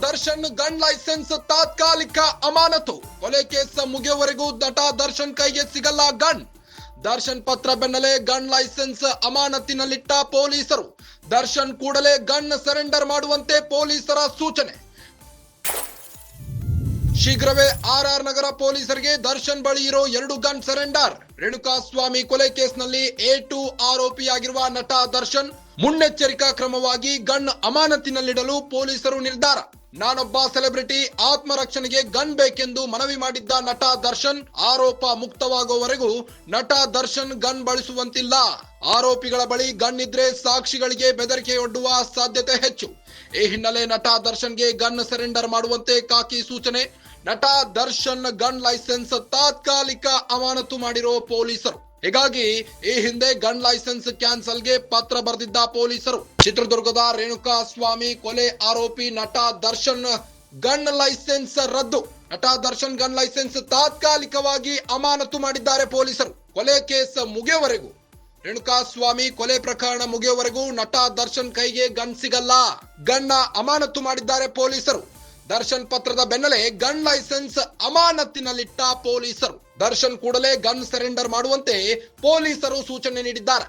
Darshan gun licence ತಾತ್ಕಾಲಿಕ ಅಮಾನತು. ಕೊಲೆ ಕೇಸ್ ಮುಗಿಯುವವರೆಗೂ ನಟ ದರ್ಶನ್ ಕೈಗೆ ಸಿಗಲ್ಲ ಗನ್. ದರ್ಶನ್ ಪತ್ರ ಬೆನ್ನಲ್ಲೇ ಗನ್ ಲೈಸೆನ್ಸ್ ಅಮಾನತಿನಲ್ಲಿಟ್ಟ ಪೊಲೀಸರು. ದರ್ಶನ್ ಕೂಡಲೇ ಗನ್ ಸರೆಂಡರ್ ಮಾಡುವಂತೆ ಪೊಲೀಸರ ಸೂಚನೆ. ಶೀಘ್ರವೇ ಆರ್ಆರ್ ನಗರ ಪೊಲೀಸರಿಗೆ ದರ್ಶನ್ ಬಳಿ ಇರೋ 2 ಗನ್ ಸರೆಂಡರ್. ರೇಣುಕಾಸ್ವಾಮಿ ಕೊಲೆ ಕೇಸ್ನಲ್ಲಿ A2 ಆರೋಪಿಯಾಗಿರುವ ನಟ ದರ್ಶನ್ ಮುನ್ನೆಚ್ಚರಿಕಾ ಕ್ರಮವಾಗಿ ಗನ್ ಅಮಾನತಿನಲ್ಲಿಡಲು ಪೊಲೀಸರು ನಿರ್ಧಾರ. ನಾನೊಬ್ಬ ಸೆಲೆಬ್ರಿಟಿ, ಆತ್ಮರಕ್ಷಣೆಗೆ ಗನ್ ಬೇಕೆಂದು ಮನವಿ ಮಾಡಿದ್ದ ನಟ ದರ್ಶನ್ ಆರೋಪ ಮುಕ್ತವಾಗುವವರೆಗೂ ನಟ ದರ್ಶನ್ ಗನ್ ಬಳಸುವಂತಿಲ್ಲ. ಆರೋಪಿಗಳ ಬಳಿ ಗನ್ ಇದ್ರೆ ಸಾಕ್ಷಿಗಳಿಗೆ ಬೆದರಿಕೆಯೊಡ್ಡುವ ಸಾಧ್ಯತೆ ಹೆಚ್ಚು. ಈ ಹಿನ್ನೆಲೆ ನಟ ದರ್ಶನ್ಗೆ ಗನ್ ಸರೆಂಡರ್ ಮಾಡುವಂತೆ ಖಾಕಿ ಸೂಚನೆ. ನಟ ದರ್ಶನ್ ಗನ್ ಲೈಸೆನ್ಸ್ ತಾತ್ಕಾಲಿಕ ಅಮಾನತು ಮಾಡಿರೋ ಪೊಲೀಸರು. ಹೀಗಾಗಿ ಈ ಹಿಂದೆ ಗನ್ ಲೈಸೆನ್ಸ್ ಕ್ಯಾನ್ಸಲ್ಗೆ ಪತ್ರ ಬರೆದಿದ್ದ ಪೊಲೀಸರು ಚಿತ್ರದುರ್ಗದ ರೇಣುಕಾಸ್ವಾಮಿ ಕೊಲೆ ಆರೋಪಿ ನಟ ದರ್ಶನ್ ಗನ್ ಲೈಸೆನ್ಸ್ ರದ್ದು. ನಟ ದರ್ಶನ್ ಗನ್ ಲೈಸೆನ್ಸ್ ತಾತ್ಕಾಲಿಕವಾಗಿ ಅಮಾನತು ಮಾಡಿದ್ದಾರೆ ಪೊಲೀಸರು. ಕೊಲೆ ಕೇಸ್ ಮುಗಿಯುವವರೆಗೂ, ರೇಣುಕಾಸ್ವಾಮಿ ಕೊಲೆ ಪ್ರಕರಣ ಮುಗಿಯುವವರೆಗೂ ನಟ ದರ್ಶನ್ ಕೈಗೆ ಗನ್ ಸಿಗಲ್ಲ. ಗನ್ನ ಅಮಾನತು ಮಾಡಿದ್ದಾರೆ ಪೊಲೀಸರು. ದರ್ಶನ್ ಪತ್ರದ ಬೆನ್ನಲ್ಲೇ ಗನ್ ಲೈಸೆನ್ಸ್ ಅಮಾನತಿನಲ್ಲಿಟ್ಟ ಪೊಲೀಸರು. ದರ್ಶನ್ ಕೂಡಲೇ ಗನ್ ಸರೆಂಡರ್ ಮಾಡುವಂತೆ ಪೊಲೀಸರು ಸೂಚನೆ ನೀಡಿದ್ದಾರೆ.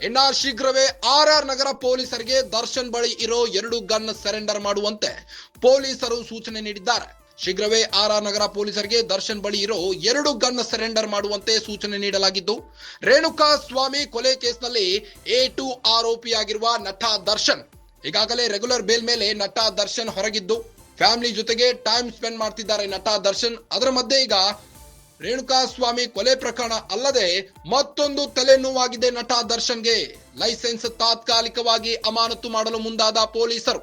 ಇನ್ನ ಶೀಘ್ರವೇ ಆರ್ಆರ್ ನಗರ ಪೊಲೀಸರಿಗೆ ದರ್ಶನ್ ಬಳಿ ಇರೋ 2 ಗನ್ ಸರೆಂಡರ್ ಮಾಡುವಂತೆ ಪೊಲೀಸರು ಸೂಚನೆ ನೀಡಿದ್ದಾರೆ. ಶೀಘ್ರವೇ ಆರ್ಆರ್ ನಗರ ಪೊಲೀಸರಿಗೆ ದರ್ಶನ್ ಬಳಿ ಇರೋ 2 ಗನ್ ಸರೆಂಡರ್ ಮಾಡುವಂತೆ ಸೂಚನೆ ನೀಡಲಾಗಿದ್ದು, ರೇಣುಕಾಸ್ವಾಮಿ ಕೊಲೆ ಕೇಸ್ನಲ್ಲಿ A2 ಆರೋಪಿಯಾಗಿರುವ ನಟ ದರ್ಶನ್ ಈಗಾಗಲೇ ರೆಗ್ಯುಲರ್ ಬೇಲ್ ಮೇಲೆ ನಟ ದರ್ಶನ್ ಹೊರಗಿದ್ದು ಫ್ಯಾಮಿಲಿ ಜೊತೆಗೆ ಟೈಮ್ ಸ್ಪೆಂಡ್ ಮಾಡ್ತಿದ್ದಾರೆ ನಟ ದರ್ಶನ್. ಅದರ ಮಧ್ಯೆ ಈಗ ರೇಣುಕಾಸ್ವಾಮಿ ಕೊಲೆ ಪ್ರಕರಣ ಅಲ್ಲದೆ ಮತ್ತೊಂದು ತಲೆನೋವಾಗಿದೆ ನಟ ದರ್ಶನ್ಗೆ. ಲೈಸೆನ್ಸ್ ತಾತ್ಕಾಲಿಕವಾಗಿ ಅಮಾನತು ಮಾಡಲು ಮುಂದಾದ ಪೊಲೀಸರು.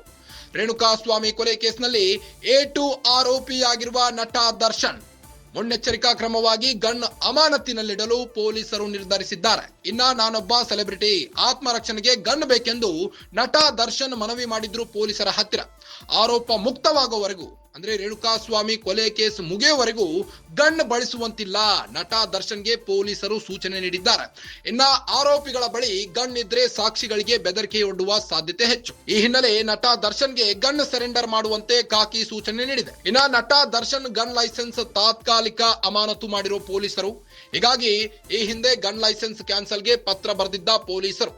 ರೇಣುಕಾಸ್ವಾಮಿ ಕೊಲೆ ಕೇಸ್ನಲ್ಲಿ A2 ಆರೋಪಿಯಾಗಿರುವ ನಟ ದರ್ಶನ್ ಮುನ್ನೆಚ್ಚರಿಕಾ ಕ್ರಮವಾಗಿ ಗನ್ ಅಮಾನತಿನಲ್ಲಿಡಲು ಪೊಲೀಸರು ನಿರ್ಧರಿಸಿದ್ದಾರೆ. ಇನ್ನ ನಾನೊಬ್ಬ ಸೆಲೆಬ್ರಿಟಿ, ಆತ್ಮರಕ್ಷಣೆಗೆ ಗನ್ ಬೇಕೆಂದು ನಟ ದರ್ಶನ್ ಮನವಿ ಮಾಡಿದ್ರು ಪೊಲೀಸರ ಹತ್ತಿರ. ಆರೋಪ ಮುಕ್ತವಾಗುವವರೆಗೂ, ಅಂದ್ರೆ ರೇಣುಕಾಸ್ವಾಮಿ ಕೊಲೆ ಕೇಸ್ ಮುಗಿಯುವವರೆಗೂ ಗನ್ ಬಳಸುವಂತಿಲ್ಲ ನಟ ದರ್ಶನ್ಗೆ ಪೊಲೀಸರು ಸೂಚನೆ ನೀಡಿದ್ದಾರೆ. ಇನ್ನ ಆರೋಪಿಗಳ ಬಳಿ ಗನ್ ಇದ್ರೆ ಸಾಕ್ಷಿಗಳಿಗೆ ಬೆದರಿಕೆಯೊಡ್ಡುವ ಸಾಧ್ಯತೆ ಹೆಚ್ಚು. ಈ ಹಿನ್ನೆಲೆ ನಟ ದರ್ಶನ್ಗೆ ಗನ್ ಸರೆಂಡರ್ ಮಾಡುವಂತೆ ಖಾಕಿ ಸೂಚನೆ ನೀಡಿದೆ. ಇನ್ನ ನಟ ದರ್ಶನ್ ಗನ್ ಲೈಸೆನ್ಸ್ ತಾತ್ಕಾಲಿಕ ಅಮಾನತು ಮಾಡಿರೋ ಪೊಲೀಸರು. ಹೀಗಾಗಿ ಈ ಹಿಂದೆ ಗನ್ ಲೈಸೆನ್ಸ್ ಕ್ಯಾನ್ಸಲ್ಗೆ ಪತ್ರ ಬರೆದಿದ್ದ ಪೊಲೀಸರು